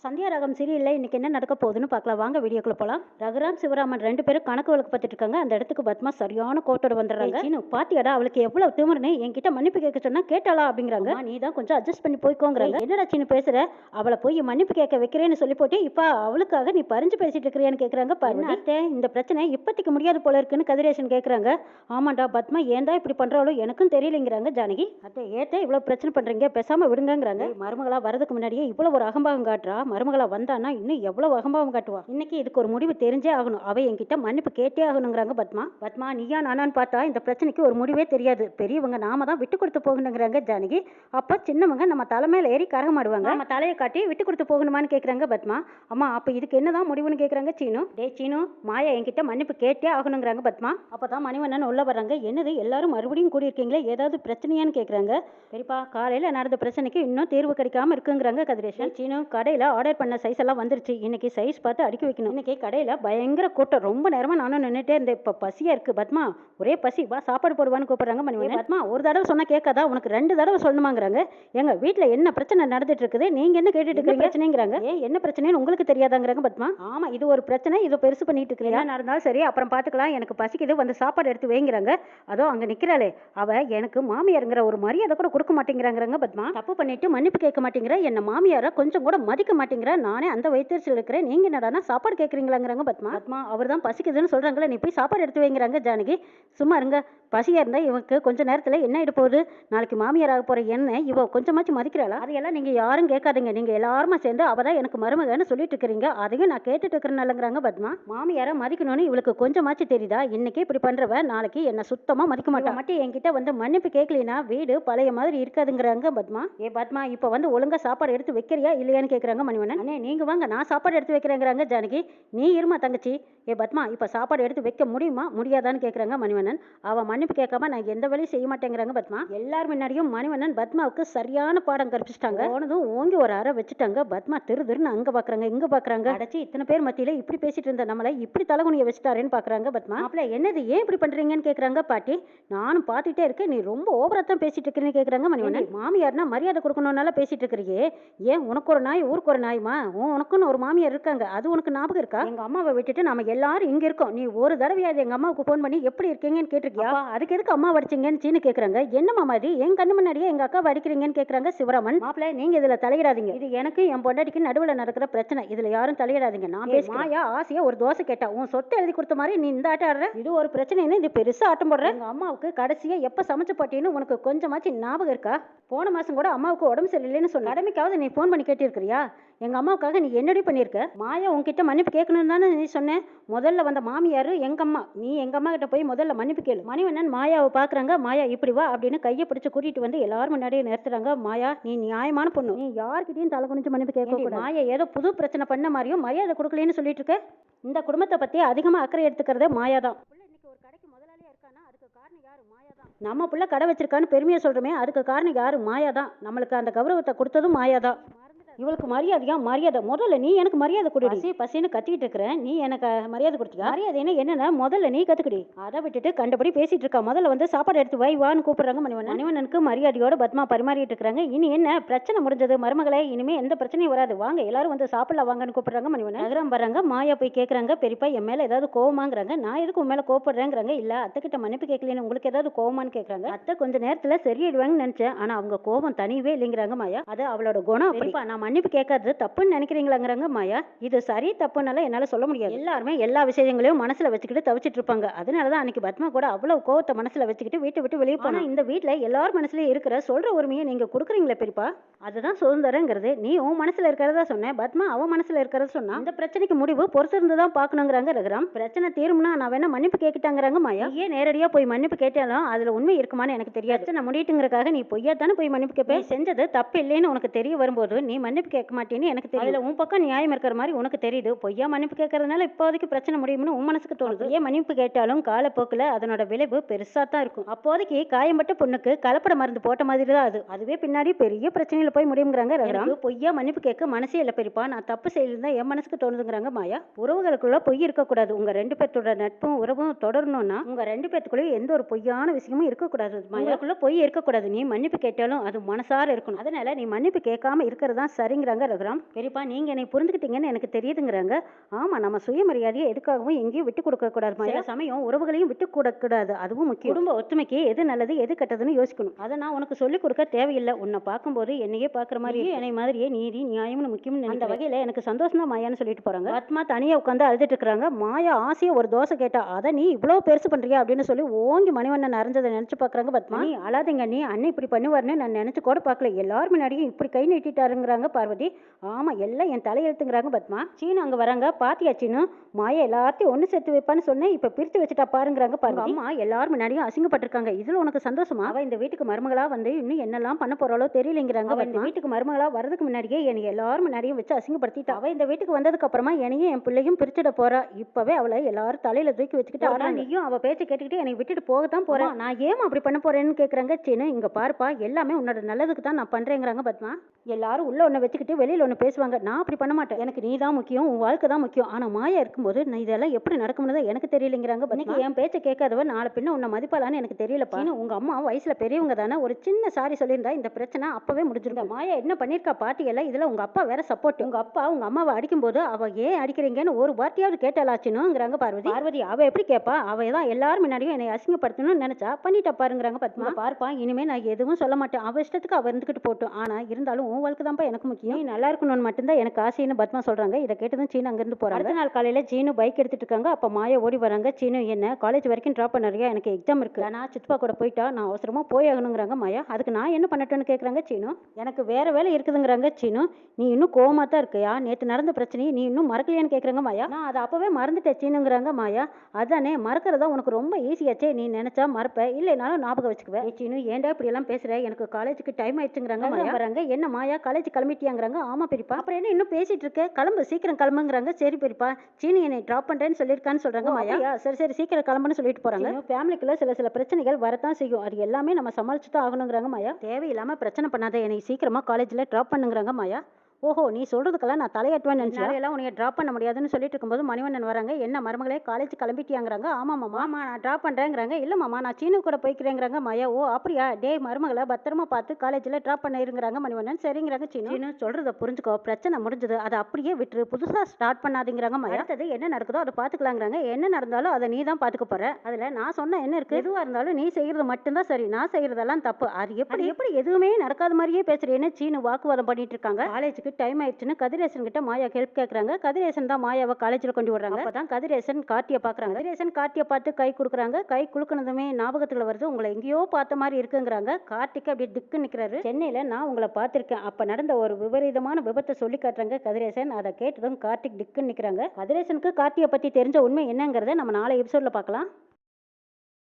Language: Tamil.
சந்தியா ராகம் சீரியல்ல இன்னைக்கு என்ன நடக்க போகுதுன்னு பார்க்கலாம். வாங்க வீடியோக்குள்ள போலாம். ரகுராம் சிவராமன் 2 பேரும் கணக்கு வழக்கு பார்த்துட்டு இருக்காங்க. அந்த இடத்துக்கு பத்மா சரியான கோட்டோட வந்துடுறாங்க. சீனு பாத்தியாடா அவளுக்கு எவ்வளவு திமிருன்னு என்கிட்ட மன்னிப்பு கேட்க சொன்னா கேட்டாளா அப்படிங்கிறாங்க. நீ தான் கொஞ்சம் அட்ஜஸ்ட் பண்ணி போய்க்கோங்கிறாங்க. என்னடா சீனு பேசுற, அவளை போய் மன்னிப்பு கேட்க வைக்கிறேன்னு சொல்லி போட்டு இப்ப அவளுக்காக நீ பறிஞ்சு பேசிட்டு இருக்கிறியான்னு கேட்கறாங்க. பாருங்க இந்த பிரச்சனை இப்பத்திக்கு முடியாது போல இருக்குன்னு கதிரேசன் கேட்கறாங்க. ஆமாண்டா பத்மா ஏன்டா இப்படி பண்றாளோ எனக்கும் தெரியலைங்கிறாங்க ஜானகி. அத்தை ஏத்த இவ்வளவு பிரச்சனை பண்றீங்க, பேசாம விடுங்கிறாங்க. மருமகளா வரதுக்கு முன்னாடியே இவ்வளவு ஒரு அகம்பாகம் காட்டுறா, மருமகளா வந்தானா இன்னும் எவ்வளவு அகம்பாவம் காட்டுவா. இன்னைக்கு இதுக்கு ஒரு முடிவு தெரிஞ்சே ஆகணும், அவ என்கிட்ட மன்னிப்பு கேட்டே ஆகணுங்கிறாங்க பத்மா. பத்மா நீயா நானான்னு பார்த்தா இந்த பிரச்சனைக்கு ஒரு முடிவே தெரியாது, பெரியவங்க நாம தான் விட்டு கொடுத்து போகணுங்கிறாங்க ஜானகி. அப்ப சின்னவங்க நம்ம தலைமையில ஏறி கரகமாடுவாங்க, நம்ம தலையை காட்டி விட்டு கொடுத்து போகணுமான்னு கேட்கறாங்க பத்மா. அம்மா அப்ப இதுக்கு என்னதான் முடிவுன்னு கேட்கறாங்க சீனு. டே சீனு, மாயா என்கிட்ட மன்னிப்பு கேட்டே ஆகணுங்கிறாங்க பத்மா. அப்பதான் மணிவண்ணன் உள்ள வர்றாங்க. என்னது எல்லாரும் மறுபடியும் கூடியிருக்கீங்களே, ஏதாவது பிரச்சனையான்னு கேட்கறாங்க. பெரியப்பா காலையில நடந்த பிரச்சனைக்கு இன்னும் தீர்வு கிடைக்காம இருக்குங்கிறாங்க கதிரேசன். சீனு கடையில ஆர்டர் பண்ண சைஸ் எல்லாம் வந்துருச்சு, இன்னைக்கு சைஸ் பார்த்து அடுக்கி வைக்கணும். இன்னைக்கு கடையில பயங்கர கூட்டம், ரொம்ப நேரமா நானும் நின்றுட்டே இருந்தேன், இப்ப பசியா இருக்கு பத்மா, ஒரே பசி, வா சாப்பாடு போடுவான்னு கூப்பிடுறாங்க மணிவண்ணன். பத்மா ஒரு தடவை சொன்னா கேட்காதா, உனக்கு 2 தடவை சொல்லணுமாங்கிறாங்க. எங்க வீட்டுல என்ன பிரச்சனை நடந்துட்டு இருக்குது, நீங்க என்ன கேட்டுட்டு இருக்கீங்க பிரச்சனைங்கிறாங்க. என்ன பிரச்சனைன்னு உங்களுக்கு தெரியாதாங்கிறாங்க பத்மா. ஆமா இது ஒரு பிரச்சனை, இதை பெருசு பண்ணிட்டு இருக்கிறீங்க, என்ன நடந்தாலும் சரி அப்புறம் பாத்துக்கலாம், எனக்கு பசிக்குது வந்து சாப்பாடு எடுத்து வைங்கிறாங்க. அதோ அங்க நிக்கிறாளே அவ எனக்கு மாமியாருங்கிற ஒரு மரியாதை கூட கொடுக்க மாட்டேங்கிறாங்க பத்மா. தப்பு பண்ணிட்டு மன்னிப்பு கேட்க மாட்டேங்கிற, என்ன மாமியார கொஞ்சம் கூட மதிக்க மாட்டேங்கிற, நானே அந்த வயிற்றுல இருக்கிறேன், நீங்க என்னடானா சாப்பாடு கேட்கறீங்களாங்கிறாங்க பத்மா. பத்மா அவர் தான் பசிக்குதுன்னு சொல்றாங்களே, நீ போய் சாப்பாடு எடுத்து வைங்கிறாங்க ஜானகி. சும்மா இருங்க, பசியா இருந்தா இவனுக்கு கொஞ்ச நேரத்துல என்ன ஆயிட்டு போகுது, நாளைக்கு மாமியார் ஆக போற என்ன இவ கொஞ்சமாச்சும் மதிக்கிறாளா, அதையெல்லாம் நீங்க யாரும் கேட்காதீங்க, நீங்க எல்லாருமா சேர்ந்து அவதான் எனக்கு மருமகன்னு சொல்லிட்டு இருக்கிறீங்க, அதையும் நான் கேட்டுட்டு இருக்கிறேன்னுங்கிறாங்க பத்மா. மாமியார மதிக்கணும்னு இவளுக்கு கொஞ்சமாச்சு தெரியுதா, இன்னைக்கு இப்படி பண்றவ நாளைக்கு என்ன சுத்தமா மதிக்க மாட்டா, மட்டும் என்கிட்ட வந்து மன்னிப்பு கேட்கலினா வீடு பழைய மாதிரி இருக்காதுங்கிறாங்க பத்மா. ஏ பத்மா இப்ப வந்து ஒழுங்கா சாப்பாடு எடுத்து வைக்கிறியா இல்லையான்னு கேட்கறாங்க மணிவண்ணன். அண்ணே நீங்க வாங்க நான் சாப்பாடு எடுத்து வைக்கிறேங்கிறாங்க ஜானகி. நீ இருமா தங்கச்சி. ஏ பத்மா இப்ப சாப்பாடு எடுத்து வைக்க முடியுமா முடியாதான்னு கேட்கறாங்க மணிவண்ணன். அவ மன்னிப்பு கேட்காம நான் எந்த வேலையும் செய்ய மாட்டேங்கிறாங்க பத்மா. எல்லாரும் முன்னாடியும் மணிவண்ணன் பத்மாவுக்கு சரியான பாடம் கற்பிச்சிட்டாங்க. போனதும் ஓங்கி ஒரு அறை வச்சுட்டாங்க. பத்மா திருன்னு அங்க பாக்குறாங்க இங்க பாக்குறாங்க, அடைச்சி இத்தனை பேர் மத்தியில இப்படி பேசிட்டு இருந்த நம்மளை இப்படி தலகுனிய வச்சுட்டாருன்னு பாக்குறாங்க பத்மா. அப்பல என்னது ஏன் இப்படி பண்றீங்கன்னு கேட்கறாங்க பாட்டி. நானும் பாத்துட்டே இருக்கேன், நீ ரொம்ப ஓவராத்தான் பேசிட்டு இருக்கேன்னு கேட்கறாங்க மணிவண்ணன். மாமியார்னா மரியாதை கொடுக்கணும்னால பேசிட்டு இருக்கிறியே, ஏன் உனக்கு ஒரு நாய் ஊருக்கு ஒரு நாய்மா, உனக்குன்னு ஒரு மாமியார் இருக்காங்க, அது உனக்கு ஞாபகம் இருக்கா, எங்க அம்மாவை விட்டுட்டு நாம எல்லாரும் இங்க இருக்கோம், நீ ஒரு தடவையாவது எங்க அம்மாவுக்கு போன் பண்ணி எப்படி இருக்கீங்கன்னு கேட்டிருக்கியா, அதுக்கு எதுக்கு அம்மா அடிச்சிங்கன்னு சீனு கேக்குறாங்க. என்னமா மாதிரி என் கண்ணு முன்னாடியே எங்க அக்கா அடிக்கிறீங்கன்னு கேக்குறாங்க சிவராமன். மாப்பிள்ள நீங்க இதுல தலையிடாதீங்க, இது எனக்கு என் பொண்டாட்டிக்கு நடுவுல நடக்கிற பிரச்சனை, இதுல யாரும் தலையிடாதீங்க, நான் பேச. மாயா ஆசையா ஒரு தோசை கேட்டா, உன் சொத்தை எழுதி கொடுத்த மாதிரி நீ இந்த ஆட்டம் ஆடுற, இது ஒரு பிரச்சனைன்னு இது பெருசா ஆட்டம் போடுற, எங்க அம்மாவுக்கு கடைசியா எப்ப சமைச்சு போட்டின்னு உனக்கு கொஞ்சமாச்சு ஞாபகம் இருக்கா, போன மாசம் கூட அம்மாவுக்கு உடம்பு சரியில்லைன்னு சொன்ன கடமைக்காவது நீ போன் பண்ணி கேட்டிருக்கிறியா, எங்க அம்மாவுக்காக நீ என்னடி பண்ணிருக்க, மாயா உன்கிட்ட மன்னிப்பு கேட்கணும்னு தானே நீ சொன்ன, முதல்ல வந்த மாமியாரு எங்க அம்மா, நீ எங்க அம்மா கிட்ட போய் முதல்ல மன்னிப்பு கேளு. மணிவண்ணன் மாயாவை பாக்குறாங்க. மாயா இப்படி வா அப்படின்னு கையை பிடிச்சு கூட்டிட்டு வந்து எல்லாரும் முன்னாடியே நிறுத்துறாங்க. மாயா நீ நியாயமான பொண்ணு, நீ யார்கிட்டயும் தலை குனிஞ்சு மன்னிப்பு கேட்க. மாயா ஏதோ புது பிரச்சனை பண்ண மாதிரியும் மரியாதை கொடுக்கலன்னு சொல்லிட்டு இருக்க, இந்த குடும்பத்தை பத்தி அதிகமா அக்கறை எடுத்துக்கிறதே மாயாதான். ஒரு கடைக்கு முதலாளியா இருக்கானா அதுக்கு காரணம் யாரு, மாயாதான். நம்ம புள்ள கடை வச்சிருக்கான்னு பெருமையா சொல்றோமே அதுக்கு காரணம் யாரு, மாயாதான். நம்மளுக்கு அந்த கௌரவத்தை கொடுத்ததும் மாயாதான். இவளுக்கு மரியாதையா, மரியாதை முதல்ல நீ எனக்கு மரியாதை கொடு, பசின்னு கத்திக்கிட்டு இருக்கிறேன், நீ எனக்கு மரியாதை கொடுத்தியா, மரியாதைன்னு என்னன்னா முதல்ல நீ கத்துக்கடி, அதை விட்டுட்டு கண்டபடி பேசிட்டு இருக்கா, முதல்ல வந்து சாப்பாடு எடுத்து வை வான்னு கூப்பிடுறாங்க மணிவண்ணன். மணிவண்ணனுக்கு மரியாதையோட பத்மா பரிமாறிட்டு இருக்காங்க. இனி என்ன பிரச்சனை முடிஞ்சது மருமகளே, இனிமே எந்த பிரச்சனையும் வராது, வாங்க எல்லாரும் வந்து சாப்பிடலாம் வாங்கன்னு கூப்பிடுறாங்க மணிவண்ணன். நகரம் வர்றாங்க. மாயா போய் கேட்கறாங்க, பெரியப்பா என் மேல ஏதாவது கோவமாங்கிறாங்க. நான் எதுக்கு உன் மேல கோவப்படுறேங்கிறாங்க. இல்ல அத்தை கிட்ட மன்னிப்பு கேட்கலன்னு உங்களுக்கு ஏதாவது கோவமான்னு கேட்கறாங்க. அத்தை கொஞ்ச நேரத்துல சரியிடுவாங்கன்னு நினைச்சேன், ஆனா அவங்க கோவம் தனியவே இல்லைங்கிறாங்க மாயா. அது அவளோட குணம். பெரியப்பா நான் மன்னிப்பு கேட்காது தப்புன்னு நினைக்கிறீங்களாங்கிறாங்க மாயா. இது சரி தப்புனால என்னால சொல்ல முடியாது, எல்லாருமே எல்லா விஷயங்களையும் மனசுல வச்சுக்கிட்டு தவிச்சிட்டு இருப்பாங்க, அதனாலதான் அன்னைக்கு பத்மா கூட அவ்வளவு கோவத்தை மனசுல வச்சுக்கிட்டு வீட்டை விட்டு வெளியே போனா. இந்த வீட்டுல எல்லாரும் மனசுலயும் இருக்கிற சொல்ற உரிமையை நீங்க கொடுக்குறீங்களே பெரியப்பா, அதுதான் சுதந்திரங்கிறது. நீ உன் மனசுல இருக்கிறதா சொன்ன, பத்மா அவன் மனசுல இருக்கிறத சொன்னா, இந்த பிரச்சனைக்கு முடிவு பொறுத்து இருந்துதான் பாக்கணுங்கிறாங்க ரகுராம். பிரச்சனை தீரும்னா நான் வேணா மன்னிப்பு கேட்கிட்டாங்கிறாங்க மாயா. ஏன் நேரடியா போய் மன்னிப்பு கேட்டாலும் அதுல உண்மை இருக்குமான்னு எனக்கு தெரியாது, நான் முடிட்டுங்கிறக்காக நீ பொய்யா தானே போய் மன்னிப்பு கேட்பேன், செஞ்சது தப்பு இல்லைன்னு உனக்கு தெரிய வரும்போது நீ மன்னிப்பு கேட்க மாட்டேன்னு எனக்கு தெரியும், அதுல உன் பக்கம் நியாயம் இருக்கிற மாதிரி உனக்கு தெரியுது, பொய்யா மன்னிப்பு கேட்கறதுனால இப்போதைக்கு பிரச்சனை முடியும்னு உன் மனசுக்கு தோணுது, ஏன் மன்னிப்பு கேட்டாலும் காலப்போக்குல அதனோட விளைவு பெருசா தான் இருக்கும், அப்போதைக்கு காயம்பட்ட பொண்ணுக்கு கலப்பட மருந்து போட்ட மாதிரி தான் அது, அதுவே பின்னாடி பெரிய பிரச்சனையில போய் முடியுங்கிறாங்க ரகுராம். பொய்யா மன்னிப்பு கேட்க மனசே இல்ல பெரியப்பா, நான் தப்பு செய்யலாம் என் மனசுக்கு தோணுதுங்கிறாங்க மாயா. உறவுகளுக்குள்ள பொய் இருக்கக்கூடாது, உங்க 2 பேர்த்தோட நட்பும் உறவும் தொடரணும்னா உங்க 2 பேர்த்துக்குள்ள எந்த ஒரு பொய்யான விஷயமும் இருக்கக்கூடாது, மாயாக்குள்ள பொய் இருக்கக்கூடாது, நீ மன்னிப்பு கேட்டாலும் அது மனசார இருக்கணும், அதனால நீ மன்னிப்பு கேட்காம இருக்கிறது தான் சரிங்கிறாங்க ரகுராம். பெரியப்பா நீங்க என்னை புரிஞ்சுக்கிட்டீங்கன்னு எனக்கு தெரியுதுங்கிறாங்க. ஆமா, நம்ம சுயமரியாதையை எதுக்காகவும் எங்கேயும் விட்டு கொடுக்க கூடாது. சில சமயம் உறவுகளையும் விட்டு கூடாது, அதுவும் முக்கியம். குடும்ப ஒத்துமைக்கு எது நல்லது எது கெட்டதுன்னு யோசிக்கணும். அதை நான் உனக்கு சொல்லிக் கொடுக்க தேவையில்லை. உன்னை பார்க்கும்போது என்னையே பார்க்குற மாதிரி என்னை மாதிரியே நீதி நியாயம்னு முக்கியம்னு அந்த வகையில் எனக்கு சந்தோஷம் தான் மாயான்னு சொல்லிட்டு போறாங்க. பத்மா தனியா உட்காந்து அழுதுட்டு இருக்காங்க. மாயா ஆசையா ஒரு தோசை கேட்டா, அதை நீ இவ்வளவு பெருசு பண்றியா அப்படின்னு சொல்லி ஓங்கி மணிவண்ணன் அரைஞ்சதை நினைச்சு பாக்குறாங்க. பத்மா நீ அழாதீங்க, நீ அண்ணி இப்படி பண்ணுவாருன்னு நான் நினைச்சு கூட பார்க்கல. எல்லாரும் முன்னாடியும் இப்படி கை நீட்டிட்டாருங்கிறாங்க பார்வதி. ஆமா, எல்லாம் என் தலையெழுத்துங்கிறாங்க பத்மா. சீனு அங்க வராங்க. பாத்தியா சீனு, மாயா எல்லாத்தையும் ஒண்ணு சேர்த்து வைப்பான்னு சொன்னேன், இப்ப பிரித்து வச்சுட்டா பாருங்கிறாங்க பார்வதி. அம்மா எல்லாரும் முன்னாடியும் அசிங்கப்பட்டிருக்காங்க, இதுல உனக்கு சந்தோஷமா? அவ இந்த வீட்டுக்கு மருமகளா வந்து இன்னும் என்னெல்லாம் பண்ண போறாளோ தெரியலங்கிறாங்க. அவ இந்த வீட்டுக்கு மருமகளா வரதுக்கு முன்னாடியே என்னை எல்லாரும் முன்னாடியும் வச்சு அசிங்கப்படுத்திட்டா. அவ இந்த வீட்டுக்கு வந்ததுக்கு அப்புறமா என்னையும் என் பிள்ளையும் பிரிச்சுட போறா. இப்பவே அவளை எல்லாரும் தலையில தூக்கி வச்சுக்கிட்டு ஆனா நீயும் அவ பேச்சை கேட்டுக்கிட்டு என்னை விட்டுட்டு போகத்தான் போறேன். நான் ஏமா அப்படி பண்ண போறேன்னு கேக்குறாங்க. சீனு இங்க பாருப்பா, எல்லாமே உன்னோட நல்லதுக்கு தான் நான் பண்றேங்கிறாங்க பத்மா. எல்லாரும் உள்ள ஒண்ணு வச்சுக்கிட்டு வெளியில ஒண்ணு பேசுவாங்க, நான் அப்படி பண்ண மாட்டேன். எனக்கு நீ தான் முக்கியம், உன் வாழ்க்கை தான் முக்கியம். ஆனா மாயா இருக்கும்போது நான் இதெல்லாம் எப்படி நடக்கும்னு தான் எனக்கு தெரியலங்கிறாங்க. இன்னைக்கு என் பேச்சை கேட்காதவ நாளை பின்ன உன்னை மதிப்பாளான்னு எனக்கு தெரியலப்பா. உங்க அம்மா வயசுல பெரியவங்க தானே, ஒரு சின்ன சாரி சொல்லியிருந்தா இந்த பிரச்சனை அப்பவே முடிஞ்சிருக்க. மாயா என்ன பண்ணிருக்கா பாட்டி எல்லாம், இதுல உங்க அப்பா வேற சப்போர்ட். உங்க அப்பா உங்க அம்மாவை அடிக்கும் போது அவ ஏன் அடிக்கிறீங்கன்னு ஒரு வார்த்தையாவது கேட்டாலாச்சுங்கிறாங்க பார்வதி. பார்வதி அவ எப்படி கேட்பா, அவ தான் எல்லாரும் முன்னாடியும் என்னை அசிங்கப்படுத்தணும்னு நினைச்சா பண்ணிட்டா பாருங்கிறாங்க பத்மா. பார்ப்பா இனிமே நான் எதுவும் சொல்ல மாட்டேன், அவ இஷ்டத்துக்கு அவ இருந்துகிட்டு போட்டோம். ஆனா இருந்தாலும் உன் வாழ்க்கை தான்ப்பா எனக்கு முக்கியம், நீ நல்லா இருக்கணும்னு மட்டும்தான் எனக்கு ஆசைன்னு பத்மா சொல்றாங்க. இதை கேட்டதும் சீனு அங்கிருந்து போறாங்க. அடுத்த நாள் காலையில சீனு பைக் எடுத்துட்டு இருக்காங்க. அப்ப மாயா ஓடி வராங்க. சீனு என்ன காலேஜ் வரைக்கும் டிராப் பண்ணறியா, எனக்கு எக்ஸாம் இருக்கு, நான் சித்தப்பா கூட போயிட்டா நான் அவசரமா போயாகணுங்கிறாங்க மாயா. அதுக்கு நான் என்ன பண்ணட்டும்னு கேட்கறாங்க சீனு. எனக்கு வேற வேலை இருக்குதுங்கிறாங்க சீனு. நீ இன்னும் கோவமா தான் இருக்கியா, நேத்து நடந்த பிரச்சனையை நீ இன்னும் மறக்கலையான்னு கேட்கறாங்க மாயா. நான் அதை அப்பவே மறந்துட்டேன் சீனுங்கிறாங்க மாயா. அதானே, மறக்கிறதா உனக்கு ரொம்ப ஈஸியாச்சே, நீ நினைச்சா மறப்ப, இல்லைனாலும் ஞாபகம் வச்சுக்குவேன். சீனு ஏன்டா இப்படி எல்லாம் பேசுற, எனக்கு காலேஜுக்கு டைம் ஆயிடுச்சுங்கிறாங்க மாயா. வராங்க. என்ன மாயா காலேஜ் கிளம்பிட்டியாங்கிறாங்க. ஆமா பெரியப்பா. அப்புறம் என்ன இன்னும் பேசிட்டு இருக்க, கிளம்பு சீக்கிரம் கிளம்புங்கிறாங்க. சரி பெரியப்பா, சீனு என்னை டிராப் பண்றேன்னு சொல்லியிருக்கான்னு சொல்றாங்க மாயா. சரி சரி சீக்கிரம் கிளம்புன்னு சொல்லிட்டு போறாங்க. ஃபேமிலிக்குள்ள சில பிரச்சனைகள் வரத்தான் செய்யும், அது எல்லாமே நம்ம சமாளிச்சு தான் ஆகணுங்கிறாங்க மாயா. தேவையில்லாம பிரச்சனை பண்ணாத, என்னை சீக்கிரமா காலேஜ்ல டிராப் பண்ணுங்கிறாங்க மாயா. ஓஹோ, நீ சொல்றதுக்கெல்லாம் நான் தலையாட்டுவேன்னு நினைச்சேன். எல்லாம் உன்னை டிராப் பண்ண முடியாதுன்னு சொல்லிட்டு இருக்கும்போது மணிவண்ணன் வராங்க. என்ன மருமகளே காலேஜ் கிளம்பிட்டியாங்கிறாங்க. ஆமா மாமா நான் டிராப் பண்றேங்கிறாங்க. இல்ல மாமா நான் சீனு கூட போய்க்கிறேங்கிறாங்க மாயா. ஓ அப்படியா, டே மருமகளை பத்திரமா பார்த்து காலேஜ்ல டிராப் பண்ண இருங்கிறாங்க மணிவண்ணன். சரிங்கிறாங்க சீனு. சொல்றத புரிஞ்சுக்கோ, பிரச்சனை முடிஞ்சது, அதை அப்படியே விட்டுரு, புதுசா ஸ்டார்ட் பண்ணாதீங்கிறாங்க மாயா. அடுத்தது என்ன நடக்குதோ அதை பாத்துக்கலாங்கிறாங்க. என்ன நடந்தாலும் அதை நீ தான் பாத்துக்க போற, அதுல நான் சொன்ன என்ன இருக்கு, எதுவா இருந்தாலும் நீ செய்யறது மட்டும்தான் சரி, நான் செய்யறதெல்லாம் தப்பு. அது எப்படி எதுவுமே நடக்காத மாதிரியே பேசுறேன்னு சீனு வாக்குவாதம் பண்ணிட்டு இருக்காங்க. காலேஜுக்கு டைம் ஆயிடுச்சுன்னு கதிரேசன் கிட்ட மாயா ஹெல்ப் கேட்கறாங்க. கதிரேசன் தான் மாயாவை காலேஜ்ல கொண்டு விடுறாங்க. அப்பதான் கதிரேசன் கார்த்தியை பாக்குறாங்க. கதிரேசன் கார்த்தியை பார்த்து கை கொடுக்குறாங்க. கை குலுக்குனதுமே ஞாபகத்துல வருது, உங்களை எங்கேயோ பார்த்த மாதிரி இருக்குங்கிறாங்க. கார்த்திக் அப்படி திக்கு நிக்கிறாரு. சென்னையில நான் உங்களை பார்த்திருக்கேன், அப்ப நடந்த ஒரு விபரீதமான விபத்தை சொல்லி காட்டுறாங்க கதிரேசன். அதை கேட்டதும் கார்த்திக் திக்குன்னு நிக்கிறாங்க. கதிரேசனுக்கு கார்த்தியை பத்தி தெரிஞ்ச உண்மை என்னங்கிறத நம்ம நாளை எபிசோட்ல பார்க்கலாம்.